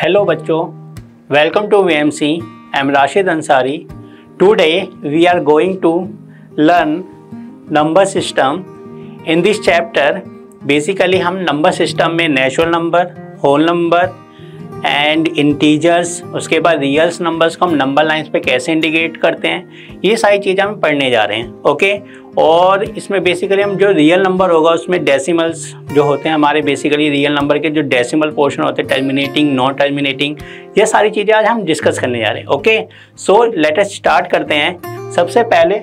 Hello बच्चों, welcome to VMC. I am Rashid Ansari. Today we are going to learn number system. In this chapter, basically हम number system में natural number, whole number and integers, उसके बाद रियल्स numbers को हम number lines पे कैसे indicate करते हैं, ये सारी चीज़ें हम पढ़ने जा रहे हैं। ओके, और इसमें बेसिकली हम जो रियल नंबर होगा उसमें डेसिमल्स जो होते हैं हमारे, बेसिकली रियल नंबर के जो डेसिमल पोर्शन होते हैं, टर्मिनेटिंग, नॉन टर्मिनेटिंग, ये सारी चीज़ें आज हम डिस्कस करने जा रहे हैं। Okay, so let us start करते हैं। सबसे पहले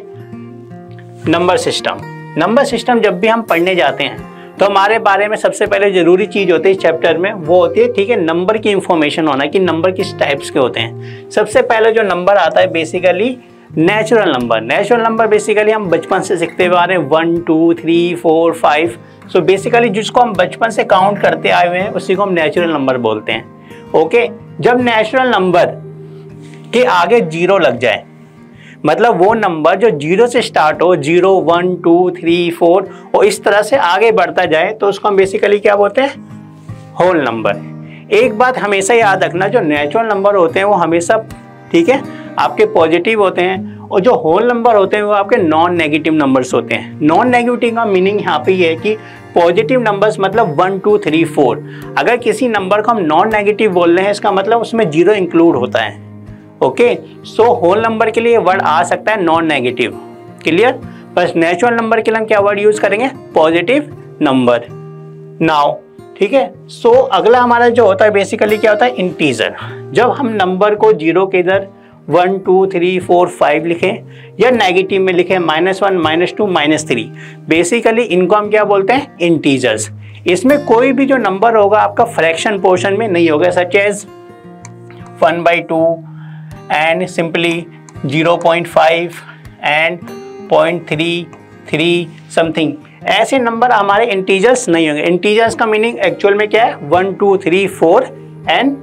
नंबर सिस्टम। नंबर सिस्टम जब भी हम पढ़ने जाते हैं तो हमारे बारे में सबसे पहले जरूरी चीज़ होती है इस चैप्टर में, वो होती है, ठीक है, नंबर की इंफॉर्मेशन होना कि नंबर किस टाइप्स के होते हैं। सबसे पहले जो नंबर आता है basically natural number. Natural number basically हम बचपन से सीखते हुए आ रहे हैं, 1 2 3 4 5। सो बेसिकली जिसको हम बचपन से काउंट करते आए हुए हैं उसी को हम नेचुरल नंबर बोलते हैं। ओके, जब नेचुरल नंबर के आगे 0 लग जाए, मतलब वो नंबर जो 0 से स्टार्ट हो, 0 1 2 3 4 और इस तरह से आगे बढ़ता जाए, तो उसको हम बेसिकली क्या बोलते हैं, होल नंबर। एक बात हमेशा याद रखना, जो नेचुरल नंबर होते हैं वो हमेशा, ठीक है, आपके पॉजिटिव होते हैं, और जो होल नंबर होते हैं वो आपके नॉन नेगेटिव नंबर्स होते हैं। नॉन नेगेटिव का मीनिंग यहाँ पे ये है कि पॉजिटिव नंबर्स मतलब 1 2 3 4। अगर किसी नंबर को हम नॉन नेगेटिव बोल रहे हैं, इसका मतलब उसमें 0 इंक्लूड होता है। ओके, सो होल नंबर के लिए वर्ड आ सकता है नॉन नेगेटिव। क्लियर? बस नेचुरल नंबर के लिए हम क्या वर्ड यूज करेंगे, पॉजिटिव नंबर। नाउ ठीक है, सो अगला हमारा जो होता है बेसिकली क्या होता है, इंटीजर। जब हम नंबर को 0 के इधर 1 2 3 4 5 लिखें या नेगेटिव में लिखें, -1 -2 -3, बेसिकली इनको हम क्या बोलते हैं, इंटीजर्स। इसमें कोई भी जो नंबर होगा आपका फ्रैक्शन पोर्शन में नहीं होगा, such as 1/2 and simply 0.5 and 0.33 something, ऐसे नंबर हमारे इंटीजर्स नहीं होंगे। इंटीजर्स का मीनिंग एक्चुअल में क्या है, 1 2 3 4 एंड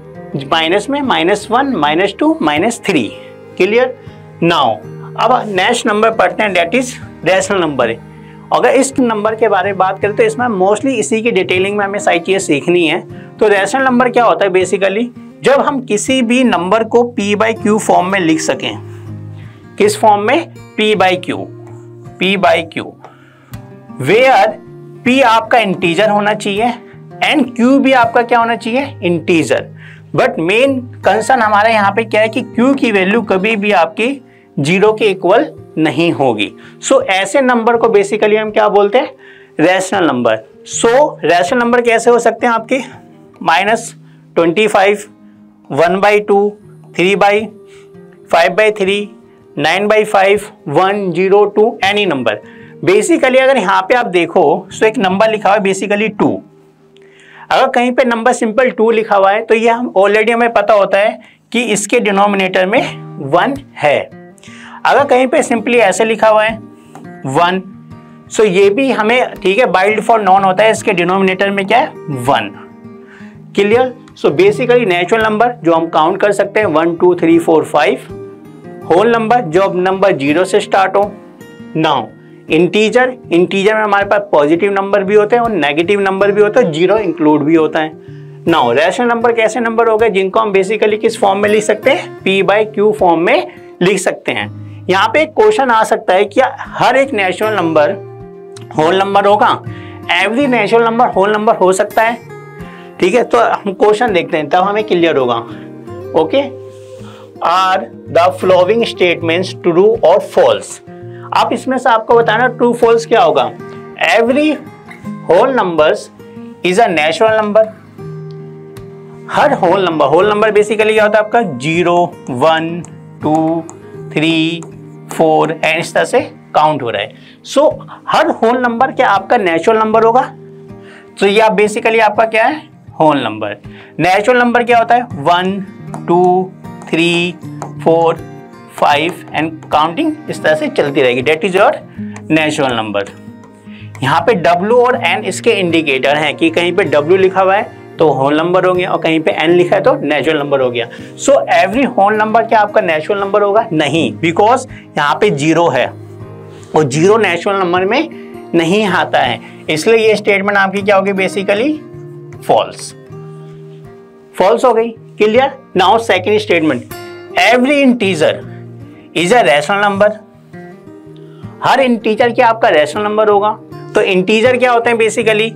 माइनस में -1 -2 -3। क्लियर? नाउ अब नेक्स्ट नंबर पढ़ते हैं, डेट इज रैशनल नंबर है। अगर इस नंबर के बारे में बात करें तो इसमें मोस्टली इसी की डिटेलिंग में हमें सारी चीज़ें सीखनी है। तो रैशनल नंबर क्या होता है, बेसिकली जब हम किसी भी नंबर को p/q फॉर्म में लिख सकें। किस फॉर्म में, p/q, वेयर p आपका इंटीजर होना चाहिए एंड q भी आपका क्या होना चाहिए, इंटीजर। बट मेन कंसर्न हमारा यहाँ पे क्या है कि q की वैल्यू कभी भी आपकी 0 के इक्वल नहीं होगी। सो ऐसे नंबर को बेसिकली हम क्या बोलते हैं, रैशनल नंबर। सो रैशनल नंबर कैसे हो सकते हैं आपके, -25, 1/2, 3/5/3, 9/5, 1 0 2, एनी नंबर। बेसिकली अगर यहाँ पे आप देखो तो एक नंबर लिखा हुआ है बेसिकली 2। अगर कहीं पे नंबर सिंपल 2 लिखा हुआ है तो ये हम ऑलरेडी हमें पता होता है कि इसके डिनोमिनेटर में 1 है। अगर कहीं पे सिंपली ऐसे लिखा हुआ है 1, सो ये भी हमें, ठीक है, बाय डिफॉल्ट नॉन होता है, इसके डिनोमिनेटर में क्या है, 1। Clear? So basically natural number जो हम काउंट कर सकते हैं 1 2 3 4 5, होल नंबर जो अब नंबर 0 से स्टार्ट हो। नाउ इंटीजर, इंटीजर में हमारे पास पॉजिटिव नंबर भी होते हैं और नेगेटिव नंबर भी होता है, 0 इंक्लूड भी होता है। नाउ रैशनल नंबर कैसे नंबर हो गए, जिनको हम बेसिकली किस फॉर्म में लिख सकते हैं, p/q फॉर्म में लिख सकते हैं। यहाँ पे एक क्वेश्चन आ सकता है, क्या हर एक नेचुरल नंबर होल नंबर होगा? Every natural number whole number हो सकता है, ठीक है। तो हम क्वेश्चन देखते हैं तब हमें क्लियर होगा। Okay, are the following statements true और फॉल्स। आप इसमें से आपको बताना ट्रू फॉल्स क्या होगा। Every whole numbers is a natural number. हर होल नंबर बेसिकली क्या होता है आपका, 0 1 2 3 4 एंड इस तरह से काउंट हो रहा है। सो हर होल नंबर क्या आपका नेचुरल नंबर होगा? तो ये बेसिकली आपका क्या है, होल नंबर। नेचुरल नंबर क्या होता है, 1 2 3 4 5 एंड काउंटिंग इस तरह से चलती रहेगी, that is your natural number. यहाँ पे W और N इसके इंडिकेटर हैं कि कहीं पे W लिखा हुआ है तो होल नंबर हो गया और कहीं पे N लिखा है तो नेचुरल नंबर हो गया। सो एवरी होल नंबर क्या आपका नेचुरल नंबर होगा? नहीं, बिकॉज यहाँ पे 0 है और 0 नेचुरल नंबर में नहीं आता है, इसलिए ये स्टेटमेंट आपकी क्या होगी, बेसिकली फॉल्स। फॉल्स हो गई। Clear. Now second statement, every integer is a rational number. Her integer क्या आपका रैशनल नंबर होगा। तो इंटीजर क्या होते हैं बेसिकली,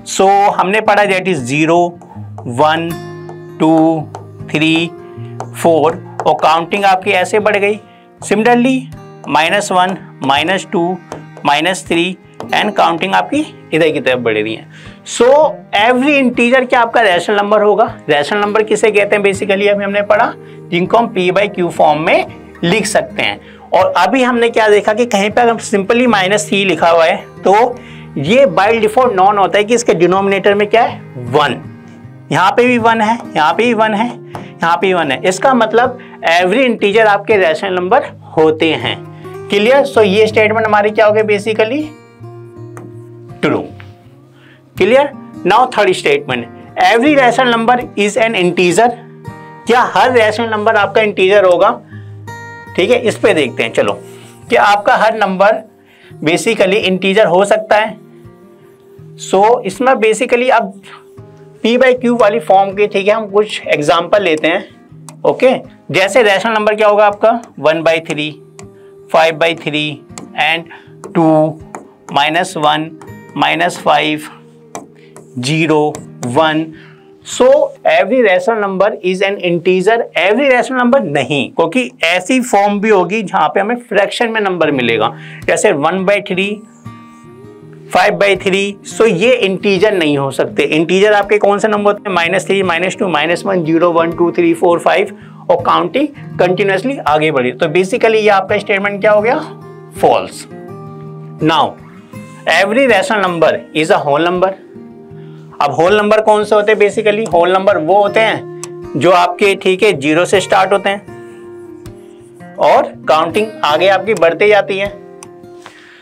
सो हमने पढ़ा दैट इज 0 1 2 3 4 और काउंटिंग आपकी ऐसे बढ़ गई। सिमिलरली -1 -2 -3 एंड काउंटिंग आपकी इधर की तरफ बढ़ रही है। सो एवरी इंटीजर क्या आपका रैशनल नंबर होगा। रैशनल नंबर किसे कहते हैं बेसिकली अभी हमने पढ़ा, जिनको हम p/q फॉर्म में लिख सकते हैं। और अभी हमने क्या देखा कि कहीं पर अगर सिंपली -3 लिखा हुआ है तो ये बाय डिफॉल्ट नॉन होता है कि इसके डिनोमिनेटर में क्या है 1। यहाँ पे भी 1 है, यहाँ पे भी 1 है, यहाँ पे भी 1 है। इसका मतलब एवरी इंटीजर आपके रैशनल नंबर होते हैं। क्लियर। सो ये स्टेटमेंट हमारी क्या हो गई basically true. Clear. Now third statement, every rational number is an integer. क्या हर रैशनल नंबर आपका इंटीजर होगा। ठीक है, इस पे देखते हैं। चलो, क्या आपका हर नंबर बेसिकली इंटीजर हो सकता है। सो इसमें बेसिकली अब p/q वाली फॉर्म के, ठीक है, हम कुछ एग्जांपल लेते हैं। ओके, जैसे रैशनल नंबर क्या होगा आपका 1/3 5/3 and 2 -1 -5 0 1। So every rational number is an integer. Every rational number नहीं, क्योंकि ऐसी फॉर्म भी होगी जहां पे हमें फ्रैक्शन में नंबर मिलेगा, जैसे 1/3 5/3। सो ये इंटीजर नहीं हो सकते। इंटीजर आपके कौन से नंबर होते हैं, -3 -2 -1 0 1 2 3 4 5 और काउंटिंग कंटिन्यूअसली आगे बढ़ी। तो बेसिकली ये आपका स्टेटमेंट क्या हो गया, false. Now every rational number is a whole number. अब होल नंबर कौन से होते हैं बेसिकली, होल नंबर वो होते हैं जो आपके, ठीक है, 0 से स्टार्ट होते हैं और काउंटिंग आगे आपकी बढ़ते जाती है।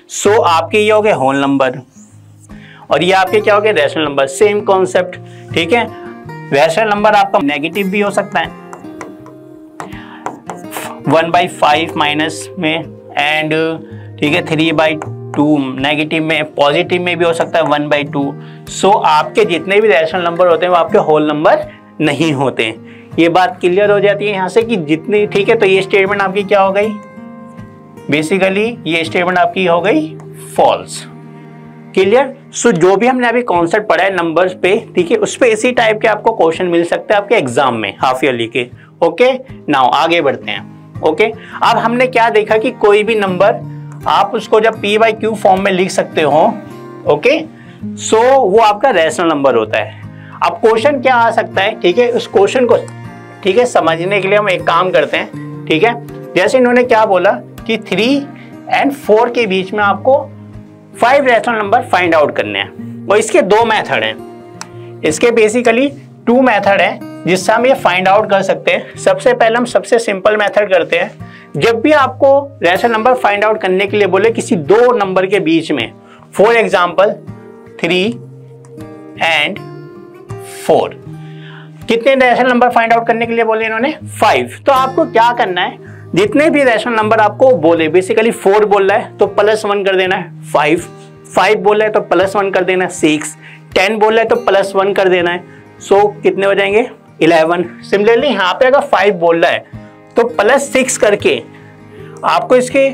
सो आपके ये हो गए होल नंबर और ये आपके क्या हो गए रैशनल नंबर। सेम कॉन्सेप्ट, ठीक है। रैशनल नंबर आपका नेगेटिव भी हो सकता है 1/5 माइनस में एंड, ठीक है, 3/2 नेगेटिव में, पॉजिटिव में भी हो सकता है 1/2। सो आपके जितने भी रैशनल नंबर होते हैं वो आपके होल नंबर नहीं होते। ये बात क्लियर हो जाती है यहाँ से कि जितने, ठीक है। तो ये स्टेटमेंट आपकी क्या हो गई बेसिकली, ये स्टेटमेंट आपकी हो गई फॉल्स। क्लियर। सो जो भी हमने अभी कॉन्सेप्ट पढ़ा है नंबर्स पे, ठीक है, उस पे इसी टाइप के आपको क्वेश्चन मिल सकते हैं आपके एग्जाम में हाफ ईयरली के। ओके, नाउ आगे बढ़ते हैं। ओके, अब हमने क्या देखा कि कोई भी नंबर आप उसको जब p/q फॉर्म में लिख सकते हो, ओके, सो वो आपका रैशनल नंबर होता है। अब क्वेश्चन क्या आ सकता है, ठीक है, उस क्वेश्चन को, ठीक है, समझने के लिए हम एक काम करते हैं। ठीक है, जैसे इन्होंने क्या बोला कि 3 और 4 के बीच में आपको 5 रैशनल नंबर फाइंड आउट करने हैं और इसके 2 मेथड हैं। इसके बेसिकली 2 मेथड हैं जिससे हम ये फाइंड आउट कर सकते हैं। सबसे पहले हम सबसे सिंपल मेथड करते हैं। जब भी आपको रैशनल नंबर फाइंड आउट करने के लिए बोले किसी 2 नंबर के बीच में, फॉर एग्जांपल 3 और 4, कितने रैशनल नंबर फाइंड आउट करने के लिए बोले इन्होंने 5। तो आपको क्या करना है, जितने भी रैशनल नंबर आपको बोले, बेसिकली 4 बोल रहा है तो +1 कर देना है 5 बोल रहा है तो +1 कर देना है 6, 10 बोल रहा है तो +1 कर देना है। सो कितने हो जाएंगे 11। सिमिलरली यहाँ पे अगर 5 बोल रहा है तो +6 करके आपको इसके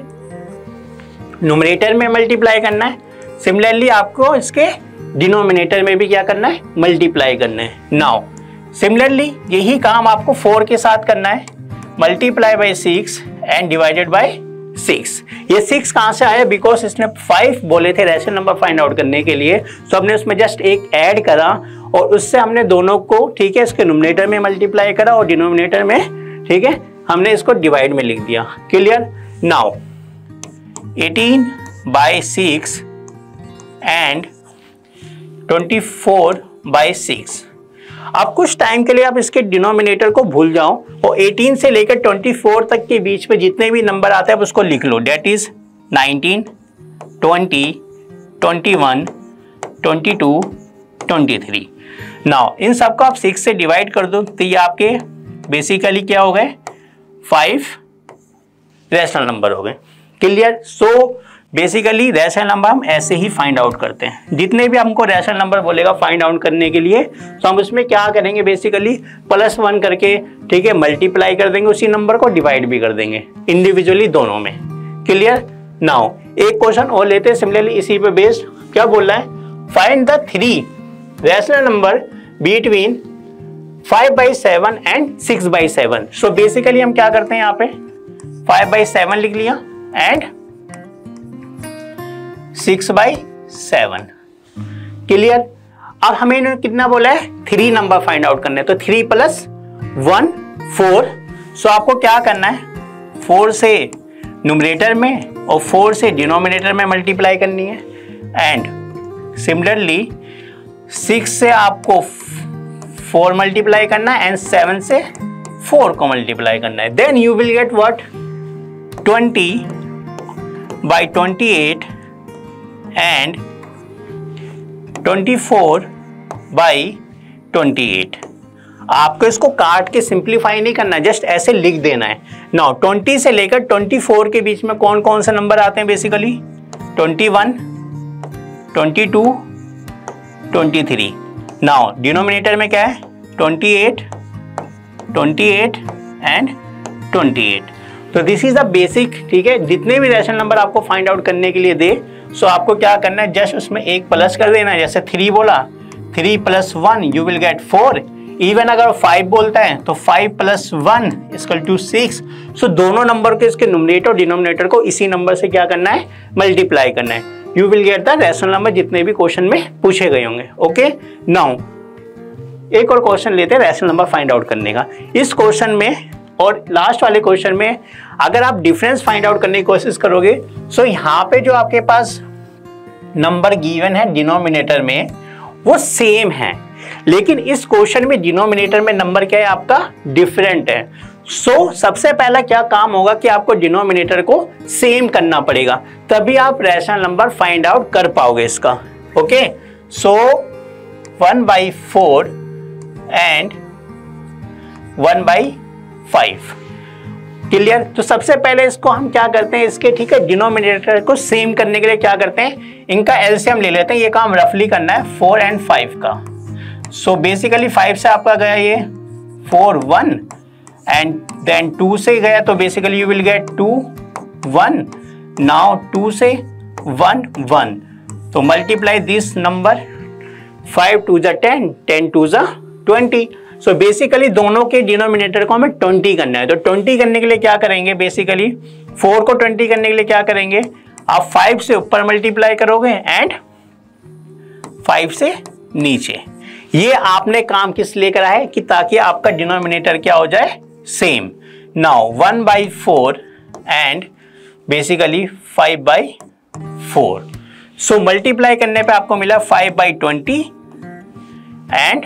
न्यूमरेटर में मल्टीप्लाई करना है। सिमिलरली आपको इसके डिनोमिनेटर में भी क्या करना है, मल्टीप्लाई करना है। नाउ सिमिलरली यही काम आपको 4 के साथ करना है, multiply by 6 and divided by 6। ये 6 कहाँ से आया, बिकॉज इसने 5 बोले थे रैशनल नंबर फाइंड आउट करने के लिए, तो हमने उसमें जस्ट एक ऐड करा और उससे हमने दोनों को, ठीक है, इसके न्यूमरेटर में मल्टीप्लाई करा और डिनोमिनेटर में, ठीक है, हमने इसको डिवाइड में लिख दिया। क्लियर। Now 18/6 and 24/6। अब कुछ टाइम के लिए आप इसके डिनोमिनेटर को भूल जाओ और 18 से लेकर 24 तक के बीच में जितने भी नंबर आते हैं उसको लिख लो। Date is 19, 20, 21, 22, 23। नाउ इन सबको आप 6 से डिवाइड कर दो तो ये आपके बेसिकली क्या हो गए 5 रैशनल नंबर हो गए। Clear. So basically rational number हम ऐसे ही फाइंड आउट करते हैं। जितने भी हमको रैशनल नंबर बोलेगा फाइंड आउट करने के लिए, तो हम उसमें क्या करेंगे, बेसिकली +1 करके, ठीक है, मल्टीप्लाई कर देंगे, उसी नंबर को डिवाइड भी कर देंगे इंडिविजुअली दोनों में। क्लियर? नाउ एक क्वेश्चन और लेते हैं सिमिलरली इसी पे बेस्ड। क्या बोल रहा है, find the 3 rational number between 5/7 and 6/7। So basically हम क्या करते हैं, यहाँ पे 5/7 लिख लिया एंड 6/7। क्लियर? अब हमें इन्होंने कितना बोला है, 3 नंबर फाइंड आउट करने, तो 3 + 1 4। सो आपको क्या करना है, 4 से न्यूमरेटर में और 4 से डिनोमिनेटर में मल्टीप्लाई करनी है, एंड सिमिलरली 6 से आपको 4 मल्टीप्लाई करना है एंड 7 से 4 को मल्टीप्लाई करना है। Then you will get what, 20/28 and 24/28। आपको इसको काट के सिंप्लीफाई नहीं करना, जस्ट ऐसे लिख देना है। नाउ 20 से लेकर 24 के बीच में कौन कौन से नंबर आते हैं, बेसिकली 21, 22, 23। नाउ डिनोमिनेटर में क्या है, 28, 28 एंड 28। तो दिस इज द बेसिक, ठीक है। जितने भी रैशनल नंबर आपको फाइंड आउट करने के लिए दे, सो आपको क्या करना है, जस्ट उसमें एक प्लस कर देना है। जैसे 3 बोला, 3 + 1 यू विल गेट 4। इवन अगर 5 बोलता है तो 5 + 1 = 6। सो दोनों नंबर के इसके न्यूमरेटर और डिनोमिनेटर को इसी नंबर से क्या करना है, मल्टीप्लाई करना है। You will get the rational number जितने भी क्वेश्चन में पूछे गए होंगे। ओके, नाउ एक और क्वेश्चन लेते हैं रैशनल नंबर फाइंड आउट करने का। इस क्वेश्चन में और लास्ट वाले क्वेश्चन में अगर आप डिफरेंस फाइंड आउट करने की कोशिश करोगे, सो यहाँ पे जो आपके पास नंबर गिवन है डिनोमिनेटर में वो सेम है, लेकिन इस क्वेश्चन में डिनोमिनेटर में नंबर क्या है आपका, डिफरेंट है। सो सबसे पहला क्या काम होगा कि आपको डिनोमिनेटर को सेम करना पड़ेगा, तभी आप रैशनल नंबर फाइंड आउट कर पाओगे इसका। Okay, so 1/4 and 1/5। क्लियर? तो सबसे पहले इसको हम क्या करते हैं, इसके, ठीक है, डिनोमिनेटर को सेम करने के लिए क्या करते हैं, इनका एलसीएम ले लेते हैं। ये काम रफली करना है 4 और 5 का। सो बेसिकली 5 से आपका गया ये 4 1 एंड देन 2 से गया, तो basically you will gate 2 1। Now 2 से 1 1, तो multiply this number, 5 2 = 10, 10 2 = 20। So basically दोनों के डिनोमिनेटर को हमें 20 करना है। तो 20 करने के लिए क्या करेंगे, बेसिकली 4 को 20 करने के लिए क्या करेंगे, आप 5 से ऊपर मल्टीप्लाई करोगे एंड 5 से नीचे। ये आपने काम किस लिए करा है कि ताकि आपका डिनोमिनेटर क्या हो जाए, same. Now 1/4 and basically 5/4। So multiply करने पे आपको मिला 5/20 एंड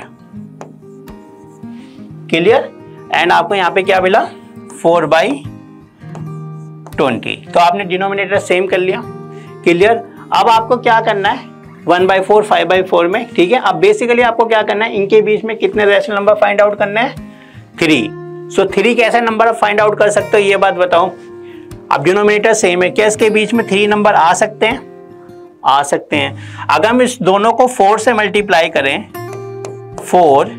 क्लियर, एंड आपको यहां पे क्या मिला, 4/20। तो आपने डिनोमिनेटर सेम कर लिया। क्लियर? अब आपको क्या करना है, 1/4 5/4 में, ठीक है। अब बेसिकली आपको क्या करना है, इनके बीच में कितने रैशनल नंबर फाइंड आउट करना है, 3। सो 3 कैसे नंबर आप फाइंड आउट कर सकते हो, ये बात बताओ। अब डिनोमिनेटर सेम है, क्या इसके बीच में 3 नंबर आ सकते हैं, आ सकते हैं। अगर हम इस दोनों को 4 से मल्टीप्लाई करें, 4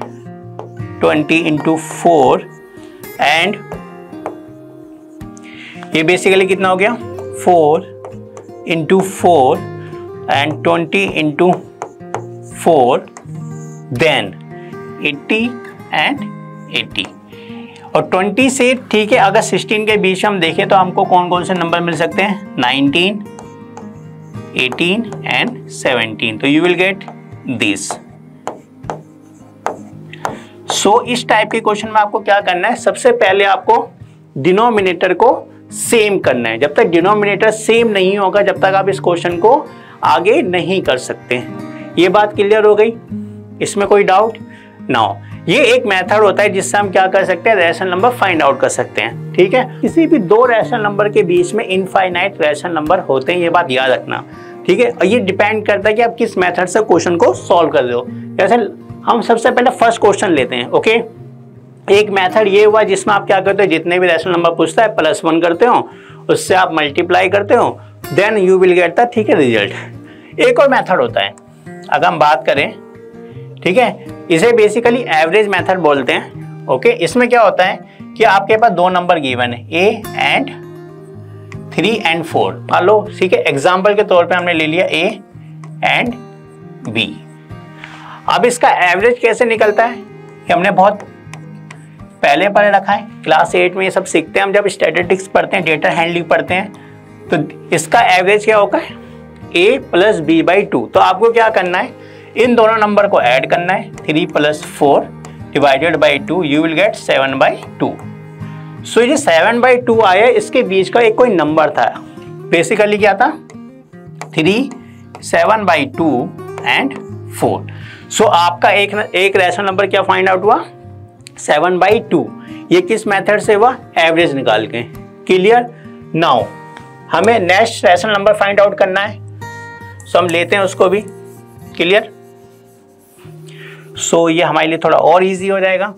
20 × 4 एंड ये बेसिकली कितना हो गया, 4 × 4 एंड 20 × 4, देन 80 एंड 80। और 20 से, ठीक है, अगर 16 के बीच हम देखें तो हमको कौन कौन से नंबर मिल सकते हैं, 19 18 एंड 17। तो यू विल गेट दिस। सो इस टाइप के क्वेश्चन में आपको क्या करना है, सबसे पहले आपको डिनोमिनेटर को सेम करना है। जब तक डिनोमिनेटर सेम नहीं होगा, जब तक आप इस क्वेश्चन को आगे नहीं कर सकते। ये बात क्लियर हो गई, इसमें कोई डाउट? नाउ ये एक मेथड होता है जिससे हम क्या कर सकते हैं, रैशनल नंबर फाइंड आउट कर सकते हैं। ठीक है, किसी भी दो रैशनल नंबर के बीच में इनफाइनाइट रैशनल नंबर होते हैं, ये बात याद रखना। ठीक है, और ये डिपेंड करता है कि आप किस मेथड से क्वेश्चन को सॉल्व कर रहे हो। जैसे हम सबसे पहले फर्स्ट क्वेश्चन लेते हैं। ओके, एक मेथड ये हुआ जिसमें आप क्या करते हो, जितने भी रैशनल नंबर पूछता है +1 करते हो, उससे आप मल्टीप्लाई करते हो, then you will get the, ठीक है, रिजल्ट। एक और मेथड होता है, अगर हम बात करें, ठीक है, इसे बेसिकली एवरेज मेथड बोलते हैं। ओके, इसमें क्या होता है कि आपके पास दो नंबर गिवन है, ए एंड 3 and 4, मान लो, ठीक है, एग्जाम्पल के तौर पे हमने ले लिया ए एंड बी। अब इसका एवरेज कैसे निकलता है, कि हमने बहुत पहले पढ़े रखा है, क्लास 8 में ये सब सीखते हैं हम, जब स्टैटिस्टिक्स पढ़ते हैं, डेटा हैंडलिंग पढ़ते हैं, तो इसका एवरेज क्या होगा, a प्लस बी बाई 2। तो आपको क्या करना है, इन दोनों नंबर को ऐड करना है, 3 + 4 divided by 2, you will gate 7/2। सो ये 7/2 आया, इसके बीच का एक कोई नंबर था, बेसिकली क्या था, 3, 7/2 एंड 4। सो आपका एक रैशनल नंबर क्या फाइंड आउट हुआ, 7/2। ये किस मेथड से हुआ, एवरेज निकाल के। क्लियर। नाउ हमें next rational number find out करना है, सो हम लेते हैं उसको भी। क्लियर। सो ये हमारे लिए थोड़ा और इजी हो जाएगा।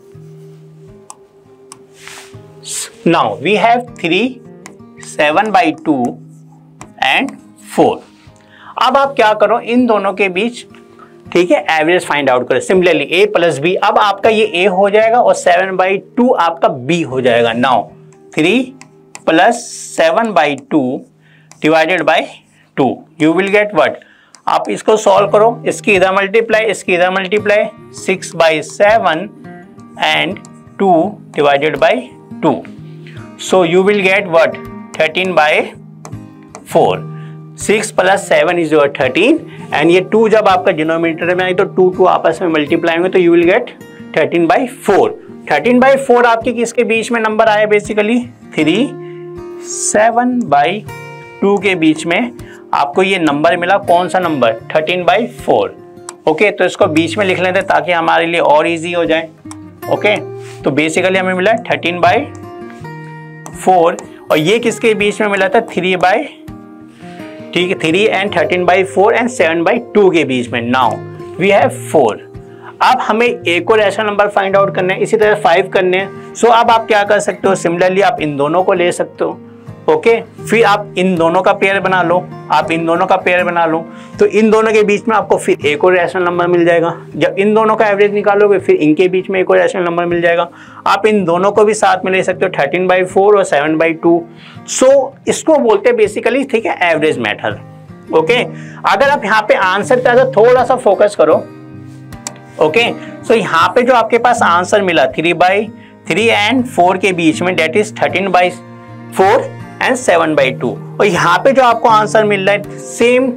Now we have 3, 7/2 and 4। अब आप क्या करो, इन दोनों के बीच, ठीक है, एवरेज फाइंड आउट करो। सिमिलरली a प्लस बी, अब आपका ये a हो जाएगा और 7/2 आपका b हो जाएगा। Now 3 + 7/2 divided by 2, you will get what, आप इसको सॉल्व करो, इसकी इधर मल्टीप्लाई, इसकी इधर multiply, 6/7 and 2 divided by 2। So you will get what, 13/4। 6 + 7 is your 13 and ये 2 जब आपका डिनोमिनेटर में आई तो 2 आपस में मल्टीप्लाई होंगे, तो यू विल गेट 13/4। 13/4 आपके किसके बीच में नंबर आया, बेसिकली 3, 7/2 के बीच में आपको ये नंबर मिला। कौन सा नंबर, 13/4। ओके, तो इसको बीच में लिख लेते हैं ताकि हमारे लिए और इजी हो जाए। ओके, तो बेसिकली हमें मिला 13/4 और ये किसके बीच में मिला था, 3 and 13/4 एंड 7/2 के बीच में। Now we have 4। अब हमें एक और रैशनल नंबर फाइंड आउट करना है, इसी तरह 5 करने हैं। सो अब आप क्या कर सकते हो, सिमिलरली आप इन दोनों को ले सकते हो। ओके, फिर आप इन दोनों का पेयर बना लो, आप इन दोनों का पेयर बना लो, तो इन दोनों के बीच में आपको फिर एक और रैशनल नंबर मिल जाएगा। जब इन दोनों का एवरेज निकालोगे फिर इनके बीच में एक और रैशनल नंबर मिल जाएगा। आप इन दोनों को भी साथ में ले सकते हो, 13/4 और 7/2। सो इसको बोलते हैं बेसिकली, ठीक है, एवरेज मेथड। ओके, अगर आप यहाँ पे आंसर पे अगर थोड़ा सा फोकस करो, ओके, सो यहाँ पे जो आपके पास आंसर मिला 3/3 एंड 4 के बीच में, डेट इज 13/4 एंड 7/2। और यहाँ पे जो आपको आंसर मिल रहा है सेम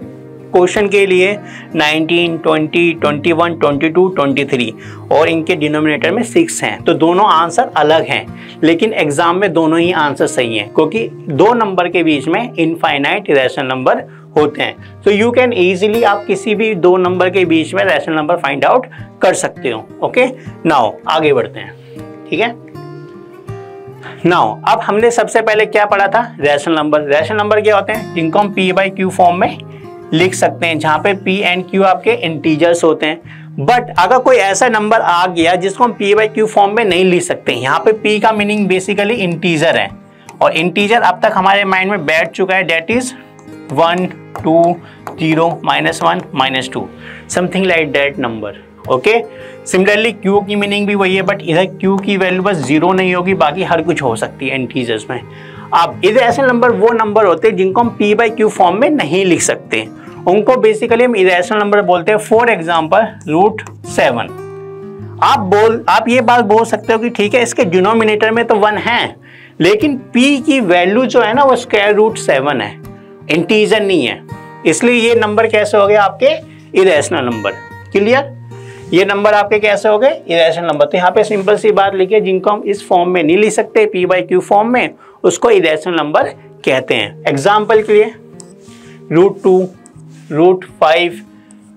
क्वेश्चन के लिए 19, 20, 21, 22, 23 और इनके डिनोमिनेटर में 6 हैं, तो दोनों आंसर अलग हैं, लेकिन एग्जाम में दोनों ही आंसर सही हैं क्योंकि दो नंबर के बीच में इनफाइनाइट रैशनल नंबर होते हैं। तो यू कैन इजीली, आप किसी भी दो नंबर के बीच में रैशनल नंबर फाइंड आउट कर सकते हो। ओके, नाउ आगे बढ़ते हैं। ठीक है, नाउ अब हमने सबसे पहले क्या पढ़ा था, रैशनल नंबर। रैशनल नंबर क्या होते हैं, जिनको हम p/q फॉर्म में लिख सकते हैं, जहां पे p एंड q आपके इंटीजर्स होते हैं। बट अगर कोई ऐसा नंबर आ गया जिसको हम p/q फॉर्म में नहीं लिख सकते, यहाँ पे p का मीनिंग बेसिकली इंटीजर है और इंटीजर अब तक हमारे माइंड में बैठ चुका है, that is 1, 2, 0, -1, -2, something like that number. Okay, similarly q की मीनिंग भी वही है, बट इधर q की वैल्यू बस 0 नहीं होगी, बाकी हर कुछ हो सकती है इंटीजर्स में। अब इधर ऐसे नंबर वो नंबर होते हैं जिनको हम p/q फॉर्म में नहीं लिख सकते, उनको बेसिकली हम इरेशनल नंबर बोलते हैं। For example √7। आप ये बात बोल सकते हो कि ठीक है, इसके डिनोमिनेटर में तो 1 है, लेकिन p की वैल्यू जो है ना वो √7 है, इंटीजर नहीं है, इसलिए ये नंबर कैसे हो गए आपके इरेशनल नंबर। क्लियर, ये नंबर आपके कैसे हो गए इरेशनल नंबर। तो यहाँ पे सिंपल सी बात लिखिए, जिनको हम इस फॉर्म में नहीं लिख सकते p/q फॉर्म में, उसको इरेशनल नंबर कहते हैं। एग्जाम्पल के लिए √2, √5,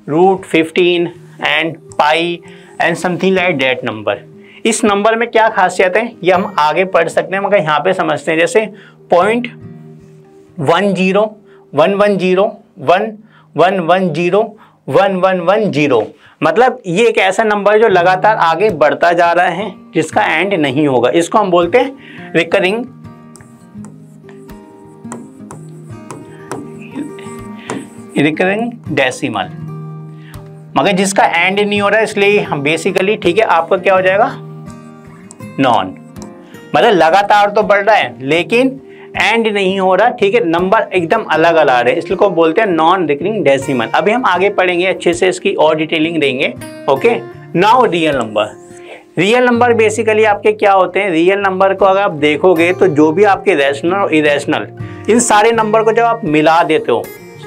√15 and pi and something like that number. इस नंबर में क्या खासियत है ये हम आगे पढ़ सकते हैं, मगर यहाँ पे समझते हैं। जैसे 0.10, 110, 1110, 1110, मतलब ये एक ऐसा नंबर जो लगातार आगे बढ़ता जा रहा है जिसका एंड नहीं होगा, इसको हम बोलते हैं रिकरिंग रिकरिंग डेसिमल, मगर जिसका एंड नहीं हो रहा है इसलिए हम बेसिकली, ठीक है, आपका क्या हो जाएगा, नॉन, मतलब लगातार तो बढ़ रहा है लेकिन एंड नहीं हो रहा, ठीक है, नंबर एकदम अलग अलग आ रहे हैं, इसलिए को बोलते हैं नॉन रिकरिंग डेसिमल। अभी हम आगे पढ़ेंगे अच्छे से, इसकी और डिटेलिंग देंगे। Okay, now real number. Real number basically आपके क्या होते हैं, रियल नंबर को अगर आप देखोगे तो जो भी आपके रैशनल और इरेशनल, इन सारे नंबर को जब आप मिला देते हो,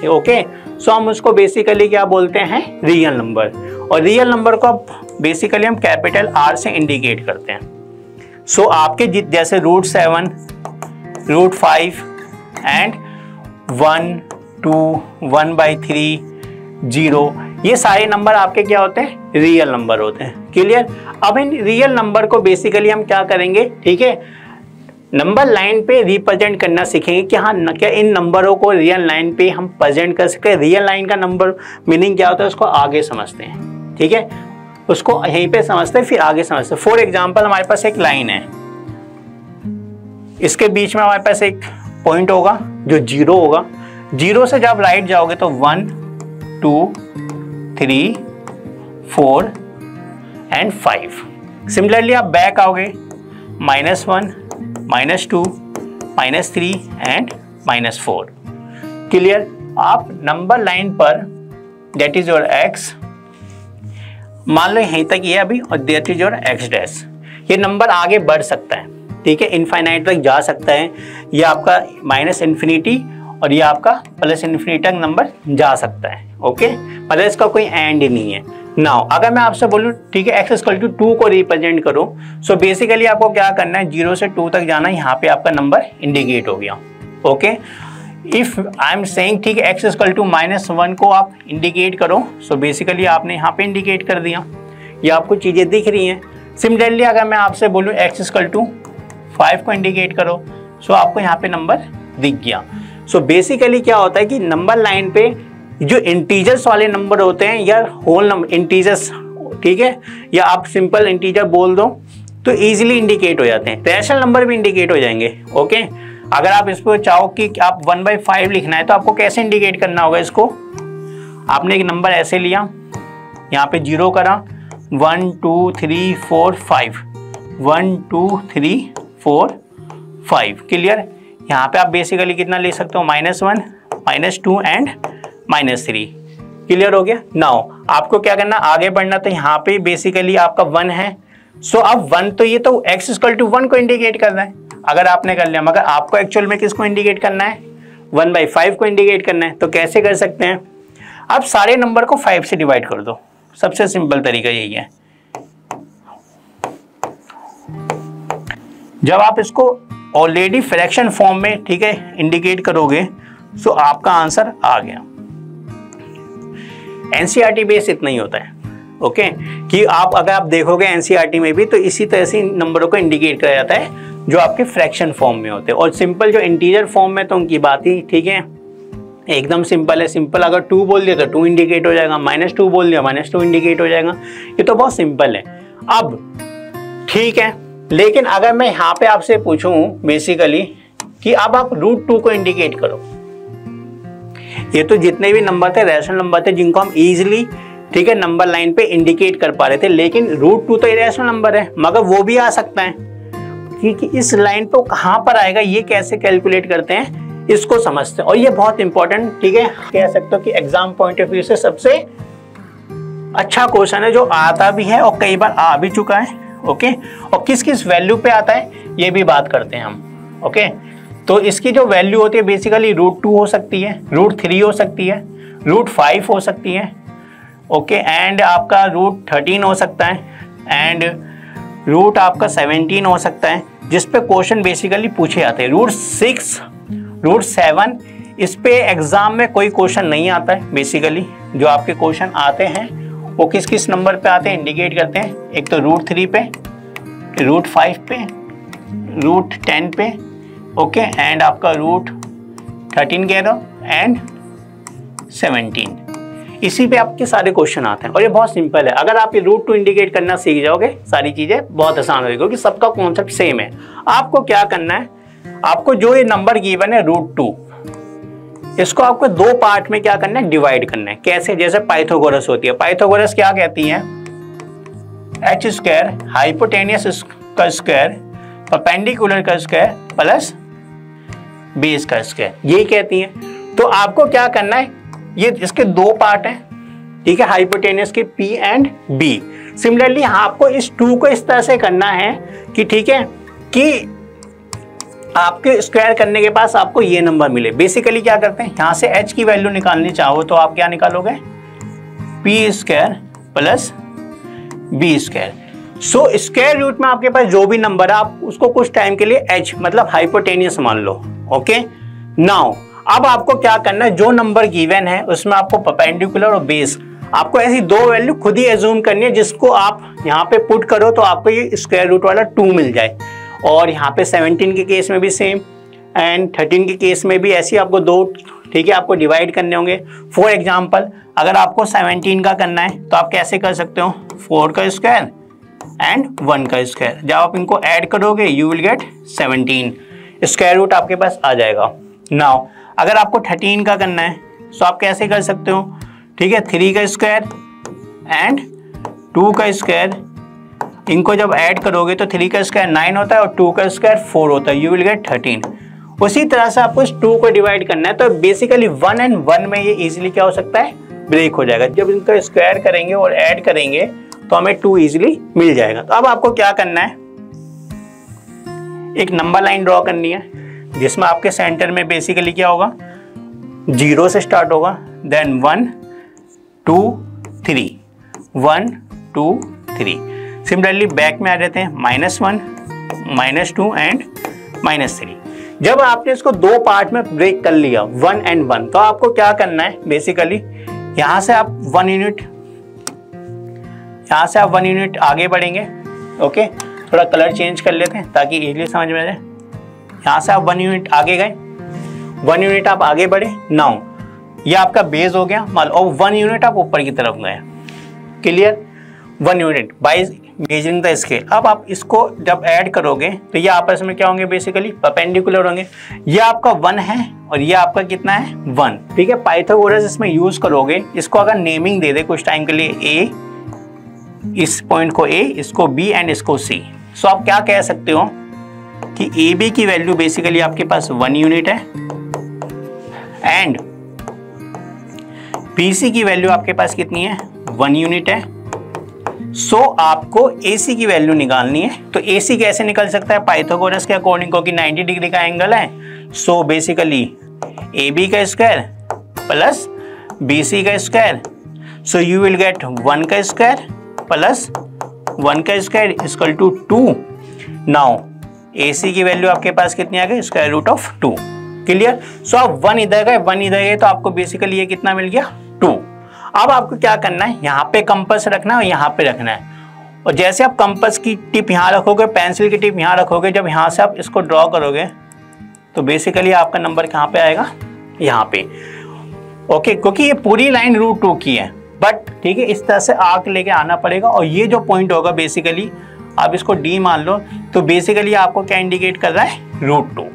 ओके, सो हम उसको बेसिकली क्या बोलते हैं, रियल नंबर। और रियल नंबर को आप बेसिकली हम कैपिटल R से इंडिकेट करते हैं। सो आपके जैसे √7, √5 एंड 1, 2, 1/3, 0, ये सारे नंबर आपके क्या होते हैं, रियल नंबर होते हैं। क्लियर। अब इन रियल नंबर को बेसिकली हम क्या करेंगे, ठीक है, नंबर लाइन पे रिप्रेजेंट करना सीखेंगे कि हाँ, क्या इन नंबरों को रियल लाइन पे हम प्रेजेंट कर सकते हैं। रियल लाइन का नंबर मीनिंग क्या होता है उसको आगे समझते हैं, ठीक है, उसको यहीं पे समझते हैं फिर आगे समझते हैं। फॉर एग्जाम्पल हमारे पास एक लाइन है, इसके बीच में हमारे पास एक पॉइंट होगा जो 0 होगा। 0 से जब राइट जाओगे तो 1, 2, 3, 4 एंड 5। सिमिलरली आप बैक आओगे, -1, -2, -3 एंड -4। क्लियर। आप नंबर लाइन पर दैट इज योर x, मान लो यहीं तक ये अभी, और that is your x dash. ये नंबर आगे बढ़ सकता है, ठीक है, इनफाइनाइट तक जा सकता है, ये आपका -∞ और ये आपका +∞ तक नंबर जा सकता है। ओके, मतलब इसका कोई एंड नहीं है। नाउ अगर मैं आपसे बोलूँ, ठीक है, x = 2 को रिप्रेजेंट करो, सो बेसिकली आपको क्या करना है, 0 से 2 तक जाना, यहाँ पे आपका नंबर इंडिकेट हो गया। Okay, if I am saying, ठीक है, x = -1 को आप इंडिकेट करो, सो बेसिकली आपने यहाँ पे इंडिकेट कर दिया, ये आपको चीज़ें दिख रही हैं। सिमिलरली अगर मैं आपसे बोलूँ x = 5 को इंडिकेट करो, सो आपको यहाँ पे नंबर दिख गया। सो बेसिकली क्या होता है कि नंबर लाइन पे जो इंटीजर्स वाले नंबर होते हैं या होल नंबर इंटीजर्स, ठीक है, या आप सिंपल इंटीजर बोल दो तो इजीली इंडिकेट हो जाते हैं। रैशनल नंबर भी इंडिकेट हो जाएंगे। ओके, अगर आप इसको चाहो कि आप 1/5 लिखना है तो आपको कैसे इंडिकेट करना होगा इसको, आपने एक नंबर ऐसे लिया, यहाँ पे 0 करा, 1, 2, 3, 4, 5, 1, 2, 3, 4, 5। क्लियर। यहाँ पे आप बेसिकली कितना ले सकते हो, -1, -2 एंड -3। क्लियर हो गया। नाउ आपको क्या करना, आगे बढ़ना, तो यहाँ पे बेसिकली आपका 1 है, सो अब 1 तो ये तो x = 1 को इंडिकेट करना है, अगर आपने कर लिया, मगर आपको एक्चुअल में किसको इंडिकेट करना है, 1/5 को इंडिकेट करना है। तो कैसे कर सकते हैं, आप सारे नंबर को 5 से डिवाइड कर दो, सबसे सिंपल तरीका यही है। जब आप इसको ऑलरेडी फ्रैक्शन फॉर्म में, ठीक है, इंडिकेट करोगे, सो आपका आंसर आ गया। एनसीईआरटी बेस इतना ही होता है। ओके, कि आप अगर आप देखोगे एनसीईआरटी में भी तो इसी तरह से नंबरों को इंडिकेट किया जाता है जो आपके फ्रैक्शन फॉर्म में होते हैं। और सिंपल जो इंटीजर फॉर्म में तो उनकी बात ही, ठीक है, एकदम सिंपल है। सिंपल अगर 2 बोल दिया तो 2 इंडिकेट हो जाएगा, -2 बोल दिया -2 इंडिकेट हो जाएगा। ये तो बहुत सिंपल है। अब ठीक है, लेकिन अगर मैं यहाँ पे आपसे पूछूं बेसिकली कि अब आप √2 को इंडिकेट करो, ये तो जितने भी नंबर थे रैशनल नंबर थे जिनको हम इजीली, ठीक है, नंबर लाइन पे इंडिकेट कर पा रहे थे, लेकिन √2 तो इरेशनल नंबर है, मगर वो भी आ सकता है कि इस लाइन पे कहाँ पर आएगा, ये कैसे कैलकुलेट करते हैं, इसको समझते हैं। और ये बहुत इंपॉर्टेंट, ठीक है, कह सकते हो कि एग्जाम पॉइंट ऑफ व्यू से सबसे अच्छा क्वेश्चन है, जो आता भी है और कई बार आ भी चुका है। ओके, और किस किस वैल्यू पे आता है ये भी बात करते हैं हम। ओके, तो इसकी जो वैल्यू होती है बेसिकली √2 हो सकती है, √3 हो सकती है, √5 हो सकती है, ओके, एंड आपका √13 हो सकता है, एंड रूट आपका 17 हो सकता है, जिस पे क्वेश्चन बेसिकली पूछे जाते हैं। √6, √7, इस पे एग्जाम में कोई क्वेश्चन नहीं आता है। बेसिकली जो आपके क्वेश्चन आते हैं वो किस किस नंबर पे आते हैं, इंडिकेट करते हैं। एक तो √3 पे, √5 पे, √10 पे, ओके, एंड आपका √13 कह दो, एंड 17, इसी पे आपके सारे क्वेश्चन आते हैं। और ये बहुत सिंपल है, अगर आप ये √2 इंडिकेट करना सीख जाओगे सारी चीज़ें बहुत आसान हो जाएगी, क्योंकि सबका कॉन्सेप्ट सेम है। आपको क्या करना है, आपको जो ये नंबर गिवन है √2, इसको आपको दो पार्ट में क्या करना है, डिवाइड करना है। कैसे? जैसे पाइथागोरस होती है। पाइथागोरस क्या कहती है? एच स्क्वायर हाइपोटेनियस का स्क्वायर परपेंडिकुलर का स्क्वायर प्लस बेस का स्क्वायर, यही कहती है। तो आपको क्या करना है, ये इसके दो पार्ट हैं, ठीक है, हाइपोटेनियस के P एंड B। सिमिलरली आपको इस 2 को इस तरह से करना है कि ठीक है कि आपके स्क्वायर करने के पास आपको ये नंबर मिले। बेसिकली क्या करते हैं, यहां से h की वैल्यू निकालनी चाहो तो आप क्या निकालोगे, P square plus B square. So square root में आपके पास जो भी नंबर है आप उसको कुछ टाइम के लिए h मतलब हाइपोटेनियस मान लो। ओके, नाउ अब आपको क्या करना है, जो नंबर गिवन है उसमें आपको परपेंडिकुलर और बेस, आपको ऐसी दो वैल्यू खुद ही एज्यूम करनी है जिसको आप यहाँ पे पुट करो तो आपको ये स्क्वायर रूट वाला 2 मिल जाए। और यहाँ पे 17 के केस में भी सेम एंड 13 के केस में भी ऐसी आपको दो, ठीक है, आपको डिवाइड करने होंगे। फॉर एग्जाम्पल अगर आपको 17 का करना है तो आप कैसे कर सकते हो, 4 का स्क्वायर एंड 1 का स्क्वायर, जब आप इनको ऐड करोगे you will get 17, square root आपके पास आ जाएगा। नाउ अगर आपको 13 का करना है तो आप कैसे कर सकते हो, ठीक है, 3 का स्क्वायर एंड 2 का स्क्वायर, इनको जब ऐड करोगे तो 3 का स्क्वायर 9 होता है और 2 का स्क्वायर 4 होता है, यू विल गेट 13। उसी तरह से आपको इस 2 को डिवाइड करना है। तो बेसिकली 1 एंड 1 में ये इजीली क्या हो सकता है, ब्रेक हो जाएगा। जब इनका स्क्वायर करेंगे और ऐड करेंगे तो हमें 2 इजीली मिल जाएगा। तो अब आपको क्या करना है, एक नंबर लाइन ड्रॉ करनी है जिसमें आपके सेंटर में बेसिकली क्या होगा, 0 से स्टार्ट होगा, देन 1 2 3, 1 2 3। सिमिलरली बैक में आ जाते हैं -1 -2 एंड -3। जब आपने इसको दो पार्ट में ब्रेक कर लिया 1 एंड 1, तो आपको क्या करना है, बेसिकली यहां से आप 1 यूनिट आगे बढ़ेंगे। ओके, थोड़ा कलर चेंज कर लेते हैं ताकि इजीली समझ में आ जाए। यहां से आप 1 यूनिट आगे गए, 1 यूनिट आप आगे बढ़े। नाउ ये आपका बेस हो गया मान लो, और 1 यूनिट आप ऊपर की तरफ गए। Clear, 1 unit by measuring the scale. अब आप इसको जब ऐड करोगे तो ये आपस में क्या होंगे, बेसिकली परपेंडिकुलर होंगे। ये आपका 1 है और ये आपका कितना है, 1, ठीक है। पाइथागोरस इसमें यूज करोगे, इसको अगर नेमिंग दे दे कुछ टाइम के लिए, ए, इस पॉइंट को ए, इसको बी एंड इसको सी। सो आप क्या कह सकते हो कि ए बी की वैल्यू बेसिकली आपके पास 1 यूनिट है एंड बी सी की वैल्यू आपके पास कितनी है, 1 यूनिट है। सो आपको ए सी की वैल्यू निकालनी है। तो ए सी कैसे निकल सकता है, पाइथागोरस के अकॉर्डिंग, क्योंकि 90 डिग्री का एंगल है। सो बेसिकली ए बी का स्क्वायर प्लस बी सी का square, so you will gate 1 का स्क्वायर प्लस 1 का स्क्वायर इक्वल टू 2। नाउ ए सी की वैल्यू आपके पास कितनी आ गई, स्क्वायर रूट ऑफ 2। क्लियर। सो आप 1 इधर गए 1 इधर गए तो आपको बेसिकली ये कितना मिल गया, 2। अब आपको क्या करना है, यहाँ पे कंपास रखना है और यहाँ पे रखना है। और जैसे आप कंपास की टिप यहाँ रखोगे, पेंसिल की टिप यहाँ रखोगे, जब यहाँ से आप इसको ड्रॉ करोगे तो बेसिकली आपका नंबर कहाँ पे आएगा, यहाँ पे। ओके, क्योंकि ये पूरी लाइन √2 की है, बट ठीक है, इस तरह से आर्क लेके आना पड़ेगा। और ये जो पॉइंट होगा बेसिकली आप इसको डी मान लो, तो बेसिकली आपको क्या इंडिकेट कर रहा है, √2।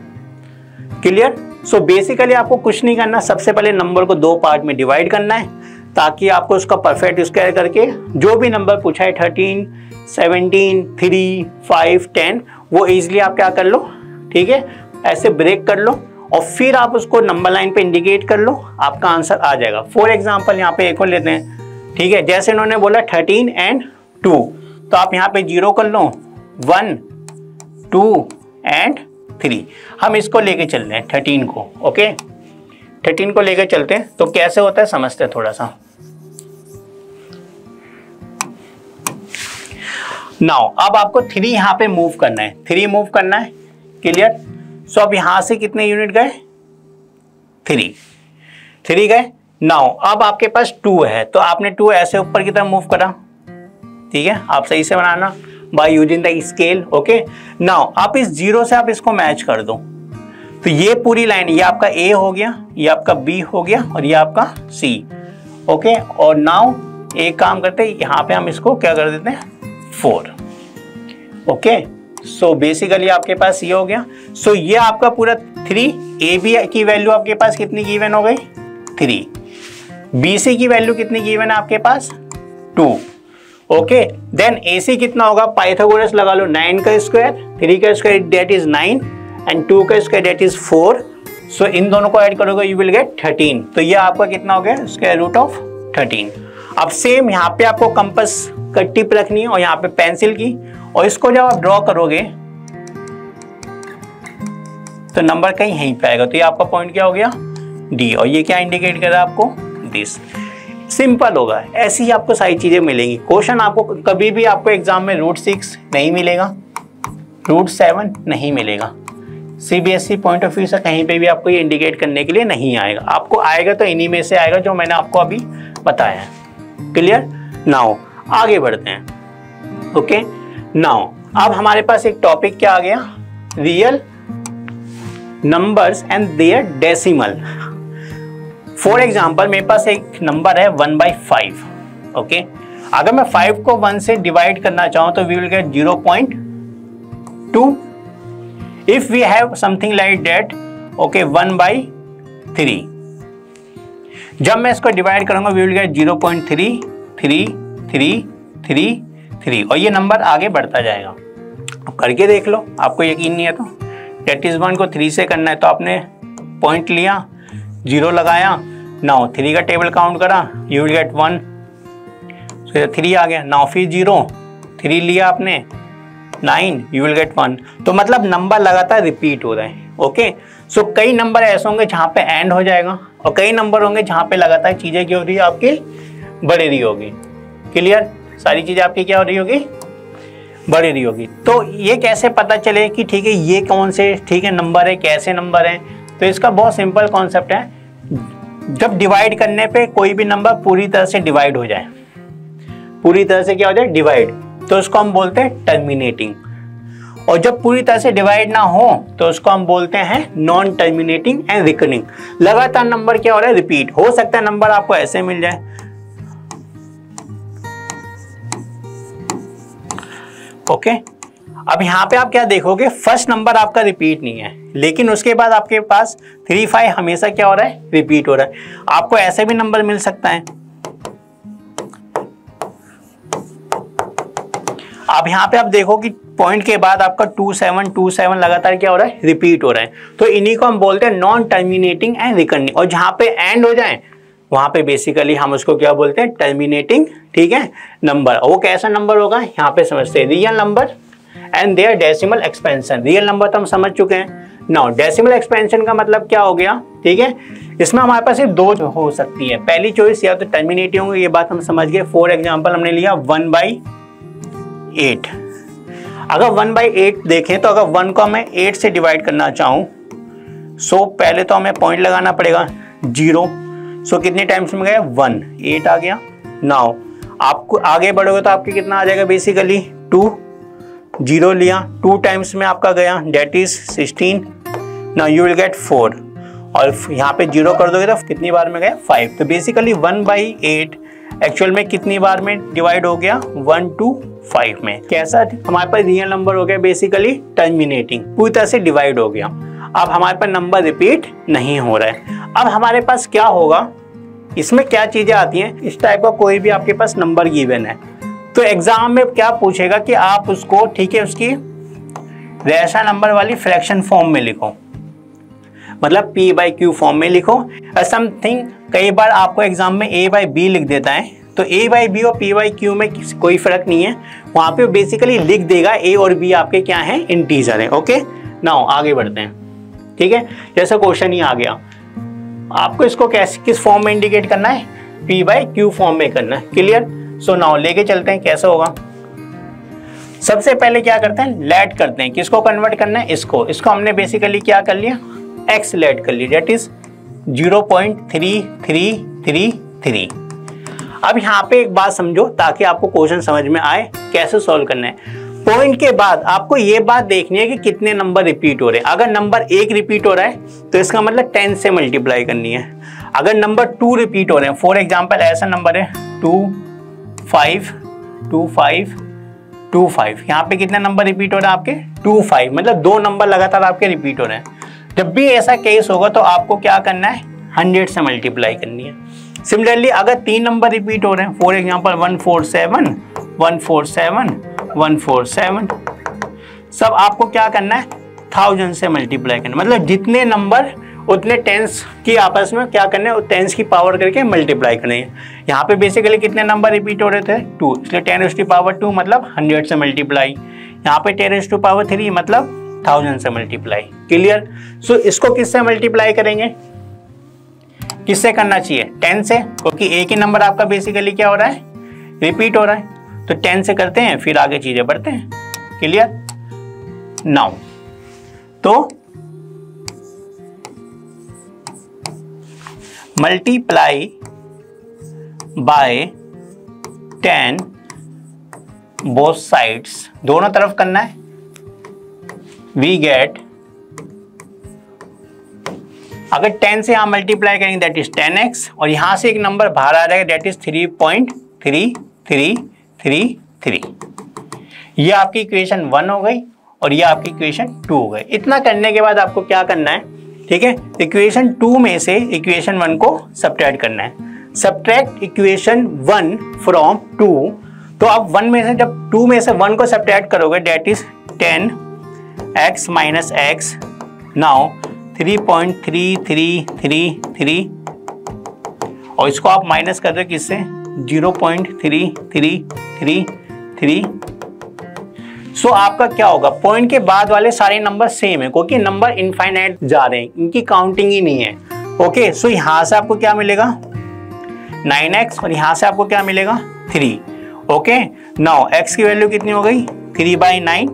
क्लियर। सो बेसिकली आपको कुछ नहीं करना, सबसे पहले नंबर को दो पार्ट में डिवाइड करना है ताकि आपको उसका परफेक्ट स्क्वायर करके जो भी नंबर पूछा है 13, 17, 3, 5, 10 वो इजीली आप क्या कर लो, ठीक है, ऐसे ब्रेक कर लो और फिर आप उसको नंबर लाइन पे इंडिकेट कर लो, आपका आंसर आ जाएगा। फॉर एग्जांपल यहाँ पे एक और लेते हैं, ठीक है, जैसे इन्होंने बोला 13 एंड 2, तो आप यहाँ पे 0 कर लो, 1, 2 एंड 3। हम इसको लेके चल रहे हैं 13 को। ओके, 13 को लेके चलते हैं तो कैसे होता है समझते हैं थोड़ा सा। नाउ अब आपको 3 यहाँ पे मूव करना है, 3 मूव करना है। क्लियर। सो अब यहां से कितने यूनिट गए, 3 गए। नाउ अब आपके पास 2 है तो आपने 2 ऐसे ऊपर की तरफ मूव करा, ठीक है, आप सही से बनाना by using the scale. Okay, now आप इस 0 से आप इसको मैच कर दो, तो ये पूरी लाइन, ये आपका A हो गया, ये आपका B हो गया और ये आपका C। ओके, और नाउ एक काम करते हैं, यहाँ पे हम इसको क्या कर देते हैं, 4। ओके, सो बेसिकली आपके पास ये हो गया। सो ये आपका पूरा 3, ए बी की वैल्यू आपके पास कितनी गिवन हो गई 3, बी सी की वैल्यू कितनी गिवन है आपके पास 2। ओके, देन ए सी कितना होगा, पाइथागोरस लगा लो, 9 का स्क्वायर 3 का स्क्वायर दैट इज 9 एंड 2 का स्क्वायर दैट इज 4। सो इन दोनों को ऐड करोगे यू विल गेट 13। तो ये आपका कितना हो गया स्क्वायर रूट ऑफ 13। अब सेम यहाँ पे आपको कंपास का टिप रखनी है और यहाँ पे पेंसिल की, और इसको जब आप ड्रॉ करोगे तो नंबर कहीं यहीं पे आएगा। तो ये आपका पॉइंट क्या हो गया डी, और ये क्या इंडिकेट कर रहा है आपको दिस। सिंपल होगा, ऐसी ही आपको सारी चीजें मिलेंगी। क्वेश्चन आपको कभी भी आपको एग्जाम में रूट 6 नहीं मिलेगा, रूट 7 नहीं मिलेगा। सीबीएसई पॉइंट ऑफ व्यू से कहीं पे भी आपको ये इंडिकेट करने के लिए नहीं आएगा। आपको आएगा तो इन्हीं में से आएगा जो मैंने आपको अभी बताया है। क्लियर? नाउ आगे बढ़ते हैं। ओके, नाउ अब हमारे पास एक टॉपिक क्या आ गया, real numbers and their decimal. For example मेरे पास एक नंबर है 1/5। ओके, अगर मैं 5 को 1 से डिवाइड करना चाहूं तो we will get 0.2। If we have something like that, okay 1/3, जब मैं इसको डिवाइड करूंगा वी विल गेट 0.33333, और ये नंबर आगे बढ़ता जाएगा। अब करके देख लो, आपको यकीन नहीं है तो दैट इज 1 को 3 से करना है तो आपने पॉइंट लिया, 0 लगाया, नाउ 3 का टेबल काउंट करा, यू विल गेट 1, 3 आ गया, नाउ फिर 0, 3 लिया आपने, 9, यू विल गेट 1। तो मतलब नंबर लगातार रिपीट हो रहे हैं। ओके, सो कई नंबर ऐसे होंगे जहाँ पे एंड हो जाएगा, और कई नंबर होंगे जहाँ पे लगातार चीजें क्या हो रही है आपकी बढ़ रही होगी। क्लियर? सारी चीजें आपकी क्या हो रही होगी, बढ़ रही होगी। तो ये कैसे पता चले कि ठीक है ये कौन से ठीक है नंबर है, कैसे नंबर है? तो इसका बहुत सिंपल कॉन्सेप्ट है, जब डिवाइड करने पे कोई भी नंबर पूरी तरह से डिवाइड हो जाए, पूरी तरह से क्या हो जाए डिवाइड, तो उसको हम बोलते हैं टर्मिनेटिंग। और जब पूरी तरह से डिवाइड ना हो तो उसको हम बोलते हैं नॉन टर्मिनेटिंग एंड रिकरिंग। लगातार नंबर क्या हो रहा है रिपीट। हो सकता है नंबर आपको ऐसे मिल जाए, ओके। अब यहाँ पे आप क्या देखोगे, फर्स्ट नंबर आपका रिपीट नहीं है, लेकिन उसके बाद आपके पास 3, 5 हमेशा क्या हो रहा है रिपीट हो रहा है। आपको ऐसे भी नंबर मिल सकता है। अब यहाँ पे आप देखो कि पॉइंट के बाद आपका 2, 7, 2, 7 लगातार क्या हो रहा है रिपीट हो रहा है। तो इन्हीं को हम बोलते हैं नॉन टर्मिनेटिंग एंड रिकरिंग। और जहाँ पे एंड हो जाए वहां पे बेसिकली हम उसको क्या बोलते हैं टर्मिनेटिंग, ठीक है नंबर। वो कैसा नंबर होगा यहाँ पे समझते हैं, real number and their decimal expansion. Real number तो हम समझ चुके हैं। नाउ डेसिमल एक्सपेंशन का मतलब क्या हो गया, ठीक है, इसमें हमारे पास सिर्फ 2 हो सकती है। पहली चॉइस या तो टर्मिनेटिंग होंगे, ये बात हम समझ गए। फॉर एग्जाम्पल हमने लिया 1/8। अगर 1/8 देखें तो अगर 1 को मैं 8 से डिवाइड करना चाहूँ, सो पहले तो हमें पॉइंट लगाना पड़ेगा 0। सो कितने टाइम्स में गया 1, 8 आ गया। नाउ आपको आगे बढ़ोगे तो आपके कितना आ जाएगा बेसिकली 2, 0 लिया 2 टाइम्स में आपका गया that is 16। Now you will gate 4, और यहाँ पे 0 कर दोगे तो कितनी बार में गया 5। तो बेसिकली 1/8 एक्चुअल में कितनी बार में डिवाइड हो गया 1 to 5 में। कैसा हमारे पास रियल नंबर हो गया बेसिकली टर्मिनेटिंग, पूरी तरह से डिवाइड हो गया। अब हमारे पास नंबर रिपीट नहीं हो रहा है। अब हमारे पास क्या होगा, इसमें क्या चीजें आती हैं, इस टाइप का कोई भी आपके पास नंबर गिवन है तो एग्जाम में क्या पूछेगा कि आप उसको ठीक है उसकी रेशनल नंबर वाली फ्रैक्शन फॉर्म में लिखो, मतलब p/q फॉर्म में लिखो। समथिंग कई बार आपको एग्जाम में a/b लिख देता है, तो a/b और p/q में कोई फर्क नहीं है, वहां पे बेसिकली लिख देगा a और b आपके क्या हैं इंटीजर है। ओके, नाउ आगे बढ़ते हैं। ठीक है, जैसा क्वेश्चन ही आ गया, आपको इसको कैसे किस फॉर्म में इंडिकेट करना है, p/q फॉर्म में करना है। क्लियर? सो नाउ लेके चलते हैं कैसा होगा। सबसे पहले क्या करते हैं, लेट करते हैं। किसको कन्वर्ट करना है, इसको हमने बेसिकली क्या कर लिया x लेट कर लिया, दैट इज 0.3333। अब यहाँ पे एक बात समझो ताकि आपको क्वेश्चन समझ में आए कैसे सॉल्व करना है। पॉइंट के बाद आपको ये बात देखनी है कि कितने नंबर रिपीट हो रहे हैं। अगर नंबर 1 रिपीट हो रहा है तो इसका मतलब 10 से मल्टीप्लाई करनी है। अगर नंबर 2 रिपीट हो रहे हैं, फॉर एग्जांपल ऐसा नंबर है 2 5 2 5 2 5, यहाँ पे कितने नंबर रिपीट हो रहे हैं आपके 2 5, मतलब 2 नंबर लगातार आपके रिपीट हो रहे हैं। जब भी ऐसा केस होगा तो आपको क्या करना है, 100 से मल्टीप्लाई करनी है। सिमिलरली अगर 3 नंबर रिपीट हो रहे हैं, फॉर एग्जांपल 147 147 147, सब आपको क्या करना है, 1000 से मल्टीप्लाई करना है। मतलब जितने नंबर उतने टेंस की आपस में क्या करना है, टेंस की पावर करके मल्टीप्लाई करनी है। यहाँ पे बेसिकली कितने नंबर रिपीट हो रहे थे, 2, इसलिए 10⁻² मतलब 100 से मल्टीप्लाई। यहाँ पे 10⁻³ मतलब 1000 से मल्टीप्लाई। क्लियर? सो इसको किससे मल्टीप्लाई करेंगे, किससे करना चाहिए, 10 से, क्योंकि एक ही नंबर आपका बेसिकली क्या हो रहा है, रिपीट हो रहा है। तो 10 से करते हैं, फिर आगे चीजें बढ़ते हैं। क्लियर? नाउ तो मल्टीप्लाई बाय 10 बोथ साइड्स, दोनों तरफ करना है। वी गेट, अगर 10 से यहां मल्टीप्लाई करेंगे दैट इज 10x, और यहां से एक नंबर बाहर आ जाएगा दैट इज 3.3333। ये आपकी इक्वेशन 1 हो गई और ये आपकी इक्वेशन 2 हो गई। इतना करने के बाद आपको क्या करना है, ठीक है, इक्वेशन 2 में से इक्वेशन 1 को सब्ट्रैक्ट करना है। सब्ट्रैक्ट इक्वेशन 1 फ्रॉम 2, तो आप 1 में से जब 2 में से 1 को सब्ट्रैक्ट करोगे that is 10x minus x, now 3.3333, और इसको आप माइनस कर रहे हो किससे, 0.3333। सो आपका क्या होगा, पॉइंट के बाद वाले सारे नंबर सेम है क्योंकि नंबर इनफाइनाइट जा रहे हैं, इनकी काउंटिंग ही नहीं है। ओके, सो यहां से आपको क्या मिलेगा 9x, और यहां से आपको क्या मिलेगा 3। ओके, नाउ x की वैल्यू कितनी हो गई 3/9,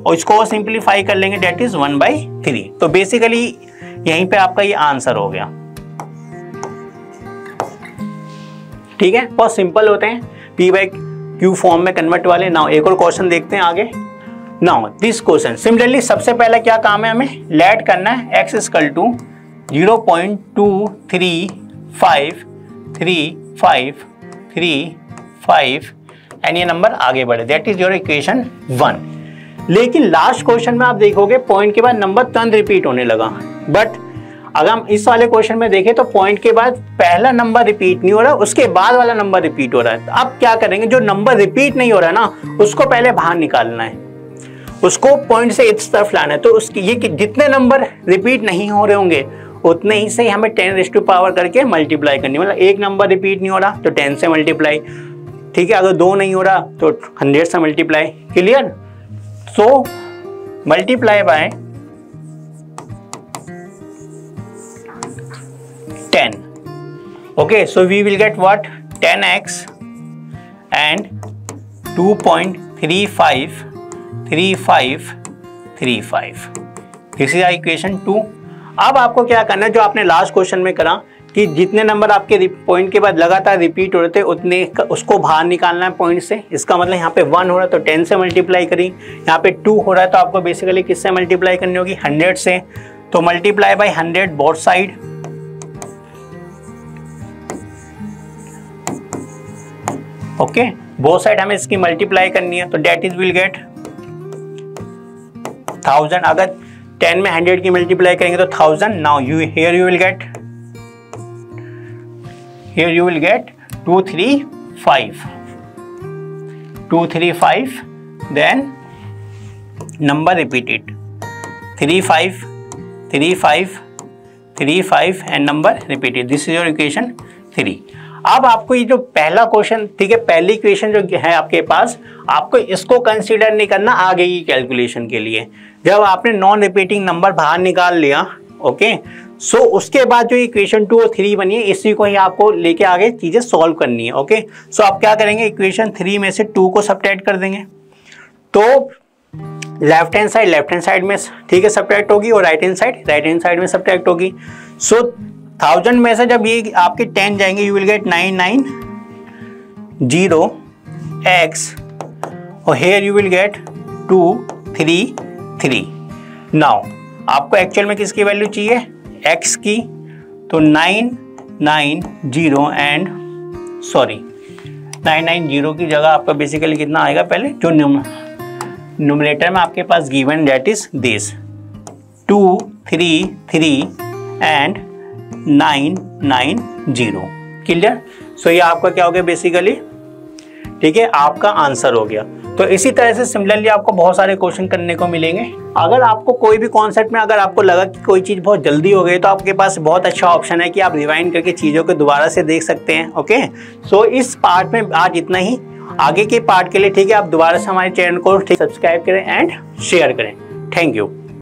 और इसको सिंप्लीफाई कर लेंगे डेट इज 1/3। तो बेसिकली यहीं पे आपका ये आंसर हो गया। ठीक है, बहुत सिंपल होते हैं p/q फॉर्म में कन्वर्ट वाले। नाउ एक और क्वेश्चन देखते हैं आगे। नाउ दिस क्वेश्चन सिमिलरली सबसे पहला क्या काम है, हमें लेट करना है x इक्वल टू 0.2353535 एंड ये नंबर आगे बढ़े, दैट इज योर इक्वेशन 1। लेकिन लास्ट क्वेश्चन में आप देखोगे पॉइंट के बाद नंबर तुरंत रिपीट होने लगा, बट अगर हम इस वाले क्वेश्चन में देखें तो पॉइंट के बाद पहला नंबर रिपीट नहीं हो रहा, उसके बाद वाला नंबर रिपीट हो रहा है। तो आप क्या करेंगे, जो नंबर रिपीट नहीं हो रहा है ना उसको पहले बाहर निकालना है, उसको पॉइंट से इस तरफ लाना है। तो उसकी ये कि जितने नंबर रिपीट नहीं हो रहे होंगे उतने ही से हमें 10⁻² करके मल्टीप्लाई करनी, मतलब एक नंबर रिपीट नहीं हो रहा तो 10 से मल्टीप्लाई, ठीक है, अगर 2 नहीं हो रहा तो 100 से multiply. Clear? So multiply by 10. Okay, so we will get what, 10x and 2.353535. This is our equation 2. अब आपको क्या करना है, जो आपने लास्ट क्वेश्चन में करा कि जितने नंबर आपके पॉइंट के बाद लगातार रिपीट हो रहे थे उतने उसको बाहर निकालना है पॉइंट से। इसका मतलब यहाँ पे 1 हो रहा है तो 10 से मल्टीप्लाई करी, यहाँ पे 2 हो रहा है तो आपको बेसिकली किससे मल्टीप्लाई करनी होगी, 100 से। तो multiply by 100 both side. Okay, both side हमें इसकी मल्टीप्लाई करनी है, तो डेट इज विल गेट 1000। अगर 10 में 100 की मल्टीप्लाई करेंगे तो 1000। Now here you will get 235 then number repeated 35 and number repeated. This is your equation 3। अब आपको ये जो पहला क्वेश्चन, ठीक है, पहली इक्वेशन जो है आपके पास, आपको इसको कंसीडर नहीं करना आगे की कैलकुलेशन के लिए। जब आपने नॉन रिपीटिंग नंबर बाहर निकाल लिया, ओके, सो उसके बाद जो इक्वेशन 2 और 3 बनी है इसी को ही आपको लेके आगे चीजें सॉल्व करनी है। ओके, सो आप क्या करेंगे, इक्वेशन 3 में से 2 को सब्ट्रैक्ट कर देंगे, तो लेफ्ट हैंड साइड में, ठीक है, सब्ट्रैक्ट होगी, और राइट हैंड साइड में सब्ट्रैक्ट होगी। सो 1000 में से जब ये आपके 10 जाएंगे यू विल गेट 990x, और हेयर यू विल गेट 233। नाउ आपको एक्चुअल में किसकी वैल्यू चाहिए, x की, तो 990 एंड 990 की जगह आपका बेसिकली कितना आएगा, पहले जो न्यूमरेटर में आपके पास given that is this 2 3 3 and 9 9 0। Clear? So ये आपका क्या हो गया बेसिकली, ठीक है, आपका आंसर हो गया। तो इसी तरह से सिमिलरली आपको बहुत सारे क्वेश्चन करने को मिलेंगे। अगर आपको कोई भी कॉन्सेप्ट में अगर आपको लगा कि कोई चीज़ बहुत जल्दी हो गई तो आपके पास बहुत अच्छा ऑप्शन है कि आप रिवाइंड करके चीज़ों को दोबारा से देख सकते हैं। ओके, सो इस पार्ट में आज इतना ही। आगे के पार्ट के लिए ठीक है, आप दोबारा से हमारे चैनल को सब्सक्राइब करें एंड शेयर करें। Thank you.